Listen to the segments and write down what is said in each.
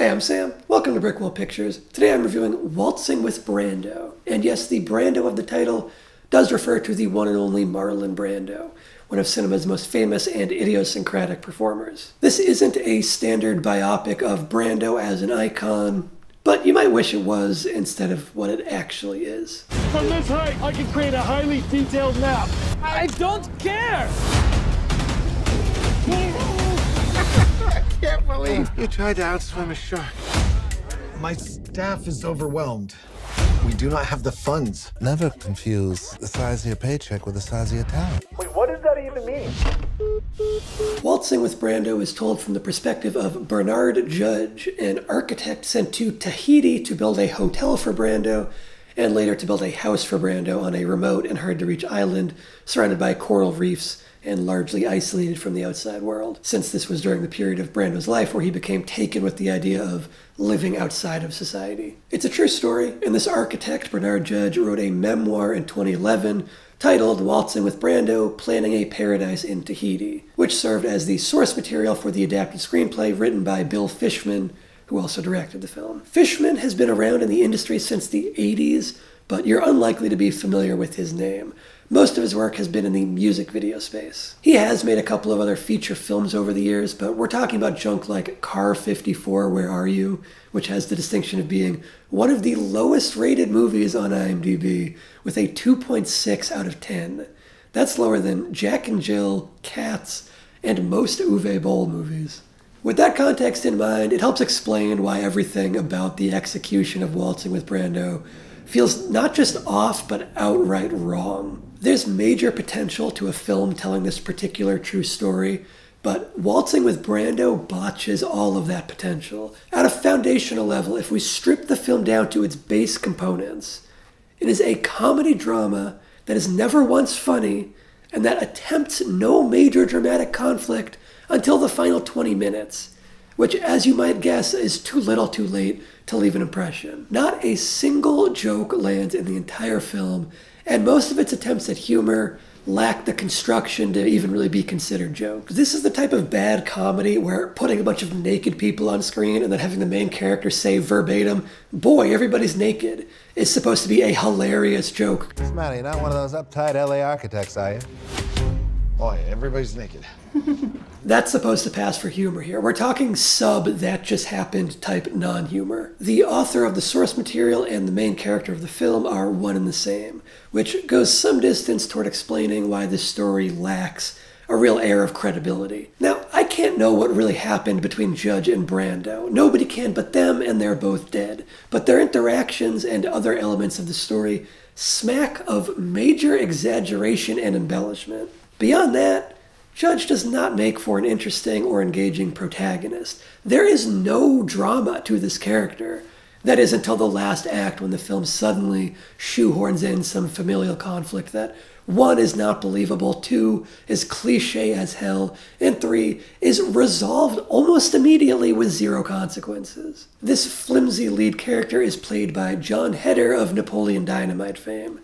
Hey, I'm Sam. Welcome to Brickwall Pictures. Today I'm reviewing Waltzing with Brando. And yes, the Brando of the title does refer to the one and only Marlon Brando, one of cinema's most famous and idiosyncratic performers. This isn't a standard biopic of Brando as an icon, but you might wish it was instead of what it actually is. From this height, I can create a highly detailed map. I don't care! I can't believe you tried to outswim a shark. My staff is overwhelmed. We do not have the funds. Never confuse the size of your paycheck with the size of your talent. Wait, what does that even mean? Waltzing with Brando is told from the perspective of Bernard Judge, an architect sent to Tahiti to build a hotel for Brando, and later to build a house for Brando on a remote and hard-to-reach island surrounded by coral reefs and largely isolated from the outside world, since this was during the period of Brando's life where he became taken with the idea of living outside of society. It's a true story, and this architect, Bernard Judge, wrote a memoir in 2011 titled Waltzing with Brando, Planning a Paradise in Tahiti, which served as the source material for the adapted screenplay written by Bill Fishman, who also directed the film. Fishman has been around in the industry since the 80s, but you're unlikely to be familiar with his name. Most of his work has been in the music video space. He has made a couple of other feature films over the years, but we're talking about junk like Car 54, Where Are You?, which has the distinction of being one of the lowest rated movies on IMDb, with a 2.6 out of 10. That's lower than Jack and Jill, Cats, and most Uwe Boll movies. With that context in mind, it helps explain why everything about the execution of Waltzing with Brando feels not just off, but outright wrong. There's major potential to a film telling this particular true story, but Waltzing with Brando botches all of that potential. At a foundational level, if we strip the film down to its base components, it is a comedy drama that is never once funny and that attempts no major dramatic conflict until the final 20 minutes, which, as you might guess, is too little too late to leave an impression. Not a single joke lands in the entire film, and most of its attempts at humor lack the construction to even really be considered jokes. This is the type of bad comedy where putting a bunch of naked people on screen and then having the main character say verbatim, "Boy, everybody's naked," is supposed to be a hilarious joke. What's the matter? You're not one of those uptight LA architects, are you? Boy, everybody's naked. That's supposed to pass for humor here. We're talking that just happened type non-humor. The author of the source material and the main character of the film are one and the same, which goes some distance toward explaining why this story lacks a real air of credibility. Now, I can't know what really happened between Judge and Brando. Nobody can but them, and they're both dead. But their interactions and other elements of the story smack of major exaggeration and embellishment. Beyond that, Judge does not make for an interesting or engaging protagonist. There is no drama to this character. That is until the last act, when the film suddenly shoehorns in some familial conflict that, 1, is not believable, 2, is cliche as hell, and 3, is resolved almost immediately with zero consequences. This flimsy lead character is played by John Heder of Napoleon Dynamite fame.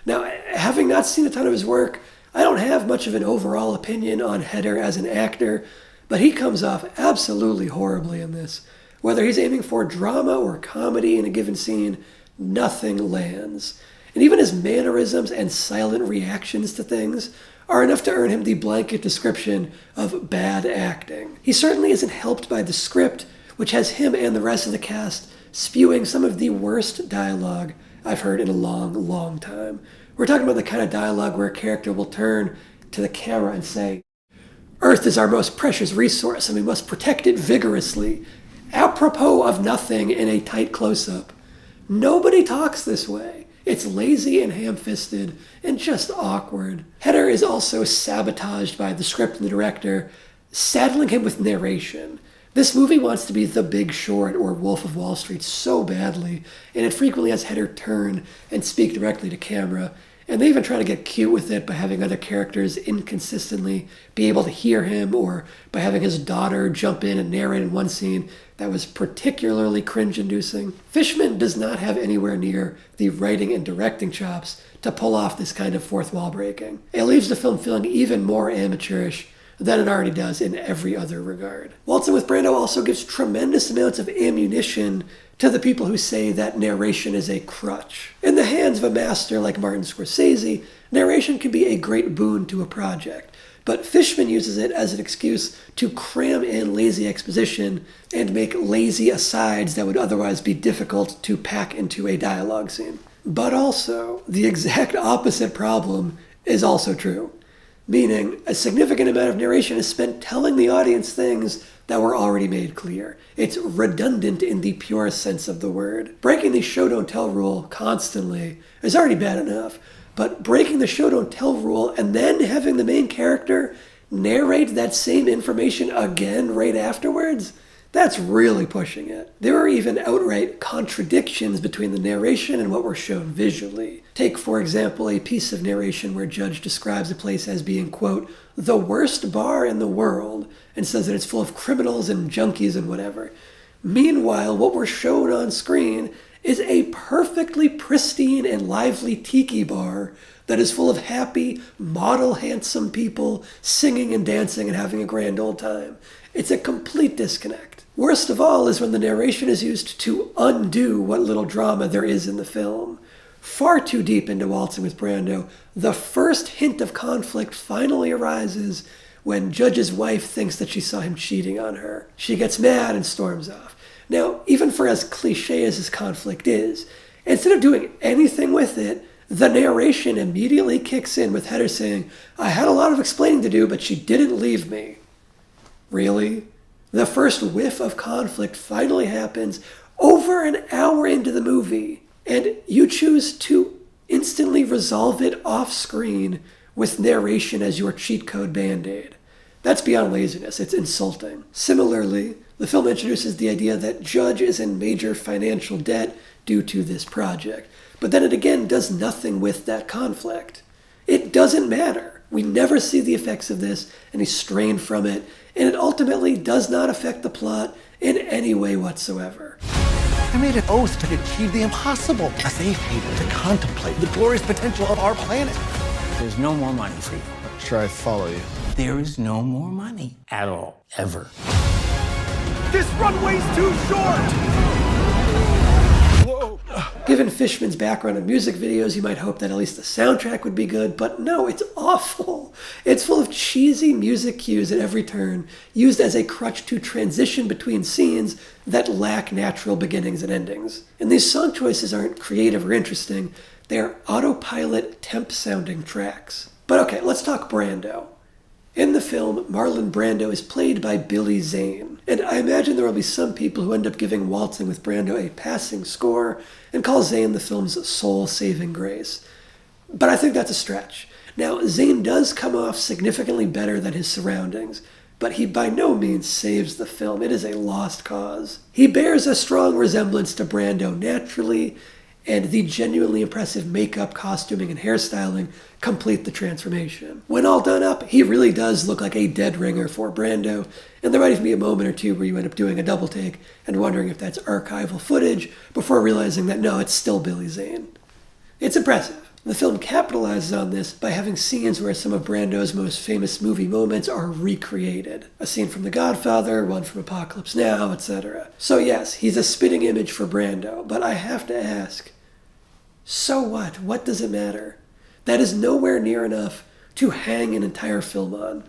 Now, having not seen a ton of his work, I don't have much of an overall opinion on Heder as an actor, but he comes off absolutely horribly in this. Whether he's aiming for drama or comedy in a given scene, nothing lands. And even his mannerisms and silent reactions to things are enough to earn him the blanket description of bad acting. He certainly isn't helped by the script, which has him and the rest of the cast spewing some of the worst dialogue I've heard in a long, long time. We're talking about the kind of dialogue where a character will turn to the camera and say, "Earth is our most precious resource and we must protect it vigorously," apropos of nothing in a tight close-up. Nobody talks this way. It's lazy and ham-fisted and just awkward. Heder is also sabotaged by the script and the director, saddling him with narration. This movie wants to be The Big Short or Wolf of Wall Street so badly, and it frequently has Heder turn and speak directly to camera, and they even try to get cute with it by having other characters inconsistently be able to hear him, or by having his daughter jump in and narrate in one scene that was particularly cringe-inducing. Fishman does not have anywhere near the writing and directing chops to pull off this kind of fourth wall breaking. It leaves the film feeling even more amateurish than it already does in every other regard. Waltzing with Brando also gives tremendous amounts of ammunition to the people who say that narration is a crutch. In the hands of a master like Martin Scorsese, narration can be a great boon to a project, but Fishman uses it as an excuse to cram in lazy exposition and make lazy asides that would otherwise be difficult to pack into a dialogue scene. But also, the exact opposite problem is also true, meaning a significant amount of narration is spent telling the audience things that were already made clear. It's redundant in the purest sense of the word. Breaking the show don't tell rule constantly is already bad enough, but breaking the show don't tell rule and then having the main character narrate that same information again right afterwards, that's really pushing it. There are even outright contradictions between the narration and what we're shown visually. Take, for example, a piece of narration where Judge describes a place as being, quote, the worst bar in the world, and says that it's full of criminals and junkies and whatever. Meanwhile, what we're shown on screen is a perfectly pristine and lively tiki bar that is full of happy, model handsome people singing and dancing and having a grand old time. It's a complete disconnect. Worst of all is when the narration is used to undo what little drama there is in the film. Far too deep into Waltzing with Brando, the first hint of conflict finally arises when Judge's wife thinks that she saw him cheating on her. She gets mad and storms off. Now, even for as cliche as this conflict is, instead of doing anything with it, the narration immediately kicks in with Hedda saying, I had a lot of explaining to do, but she didn't leave me. Really? The first whiff of conflict finally happens over an hour into the movie, and you choose to instantly resolve it off screen with narration as your cheat code band-aid. That's beyond laziness. It's insulting. Similarly, the film introduces the idea that Judge is in major financial debt due to this project, but then it again does nothing with that conflict. It doesn't matter. We never see the effects of this, any strain from it, and it ultimately does not affect the plot in any way whatsoever. I made an oath to achieve the impossible, a safe haven to contemplate the glorious potential of our planet. There's no more money for you. Sure, I follow you. There is no more money at all, ever. This runway's too short! Whoa! Given Fishman's background in music videos, you might hope that at least the soundtrack would be good, but no, it's awful. It's full of cheesy music cues at every turn, used as a crutch to transition between scenes that lack natural beginnings and endings. And these song choices aren't creative or interesting, they're autopilot temp-sounding tracks. But okay, let's talk Brando. In the film, Marlon Brando is played by Billy Zane, and I imagine there will be some people who end up giving Waltzing with Brando a passing score and call Zane the film's soul-saving grace. But I think that's a stretch. Now, Zane does come off significantly better than his surroundings, but he by no means saves the film. It is a lost cause. He bears a strong resemblance to Brando naturally, and the genuinely impressive makeup, costuming, and hairstyling complete the transformation. When all done up, he really does look like a dead ringer for Brando, and there might even be a moment or two where you end up doing a double take and wondering if that's archival footage before realizing that no, it's still Billy Zane. It's impressive. The film capitalizes on this by having scenes where some of Brando's most famous movie moments are recreated. A scene from The Godfather, one from Apocalypse Now, etc. So yes, he's a spitting image for Brando, but I have to ask, so what? What does it matter? That is nowhere near enough to hang an entire film on.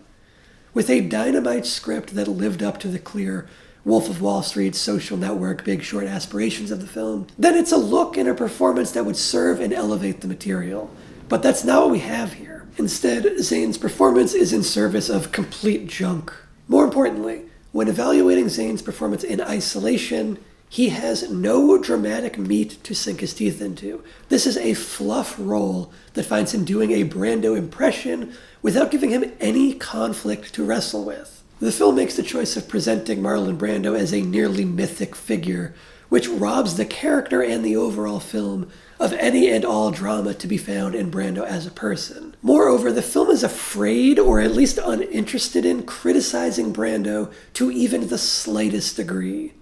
With a dynamite script that lived up to the clear Wolf of Wall Street, Social Network, Big Short aspirations of the film, then it's a look and a performance that would serve and elevate the material. But that's not what we have here. Instead, Zane's performance is in service of complete junk. More importantly, when evaluating Zane's performance in isolation, he has no dramatic meat to sink his teeth into. This is a fluff role that finds him doing a Brando impression without giving him any conflict to wrestle with. The film makes the choice of presenting Marlon Brando as a nearly mythic figure, which robs the character and the overall film of any and all drama to be found in Brando as a person. Moreover, the film is afraid, or at least uninterested in, criticizing Brando to even the slightest degree.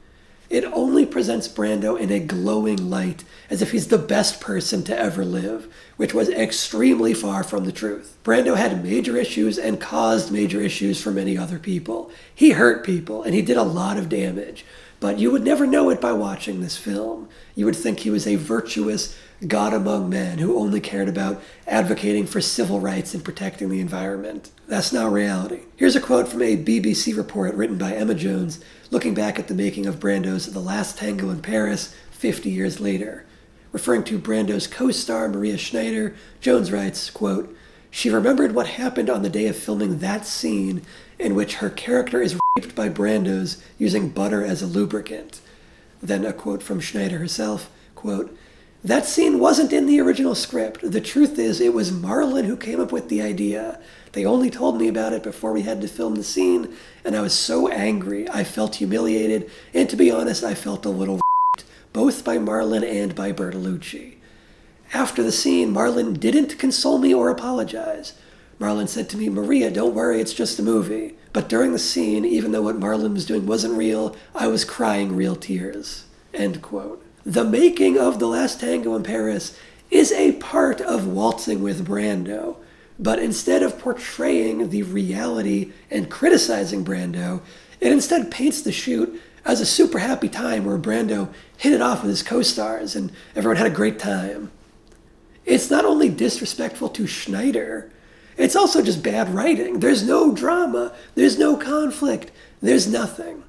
It only presents Brando in a glowing light, as if he's the best person to ever live, which was extremely far from the truth. Brando had major issues and caused major issues for many other people. He hurt people, and he did a lot of damage. But you would never know it by watching this film. You would think he was a virtuous God among men who only cared about advocating for civil rights and protecting the environment. That's not reality. Here's a quote from a BBC report written by Emma Jones, looking back at the making of Brando's The Last Tango in Paris 50 years later. Referring to Brando's co-star Maria Schneider, Jones writes, quote, "She remembered what happened on the day of filming that scene in which her character is raped by Brando's using butter as a lubricant." Then a quote from Schneider herself, quote, "That scene wasn't in the original script. The truth is, it was Marlon who came up with the idea. They only told me about it before we had to film the scene, and I was so angry. I felt humiliated, and to be honest, I felt a little raped, both by Marlon and by Bertolucci. After the scene, Marlon didn't console me or apologize. Marlon said to me, 'Maria, don't worry, it's just a movie.' But during the scene, even though what Marlon was doing wasn't real, I was crying real tears." End quote. The making of The Last Tango in Paris is a part of Waltzing with Brando, but instead of portraying the reality and criticizing Brando, it instead paints the shoot as a super happy time where Brando hit it off with his co-stars and everyone had a great time. It's not only disrespectful to Schneider, it's also just bad writing. There's no drama, there's no conflict, there's nothing.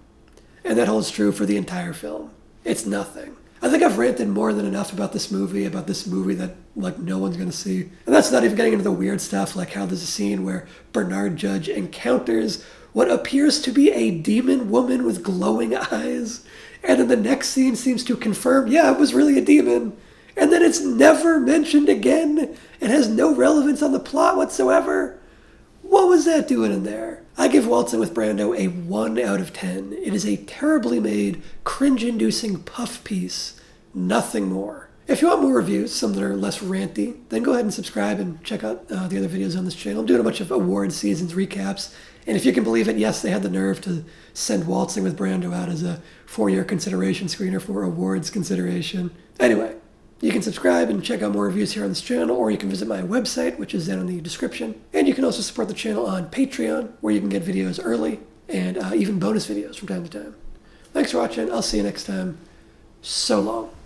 And that holds true for the entire film. It's nothing. I think I've ranted more than enough about this movie that, like, no one's going to see. And that's not even getting into the weird stuff, like how there's a scene where Bernard Judge encounters what appears to be a demon woman with glowing eyes, and then the next scene seems to confirm, yeah, it was really a demon. And then it's never mentioned again. It has no relevance on the plot whatsoever. What was that doing in there? I give Waltzing with Brando a 1 out of 10. It is a terribly made, cringe-inducing puff piece. Nothing more. If you want more reviews, some that are less ranty, then go ahead and subscribe and check out the other videos on this channel. I'm doing a bunch of award seasons recaps. And if you can believe it, yes, they had the nerve to send Waltzing with Brando out as a 4-year consideration screener for awards consideration. Anyway, you can subscribe and check out more reviews here on this channel, or you can visit my website, which is down in the description. And you can also support the channel on Patreon, where you can get videos early and even bonus videos from time to time. Thanks for watching. I'll see you next time. So long.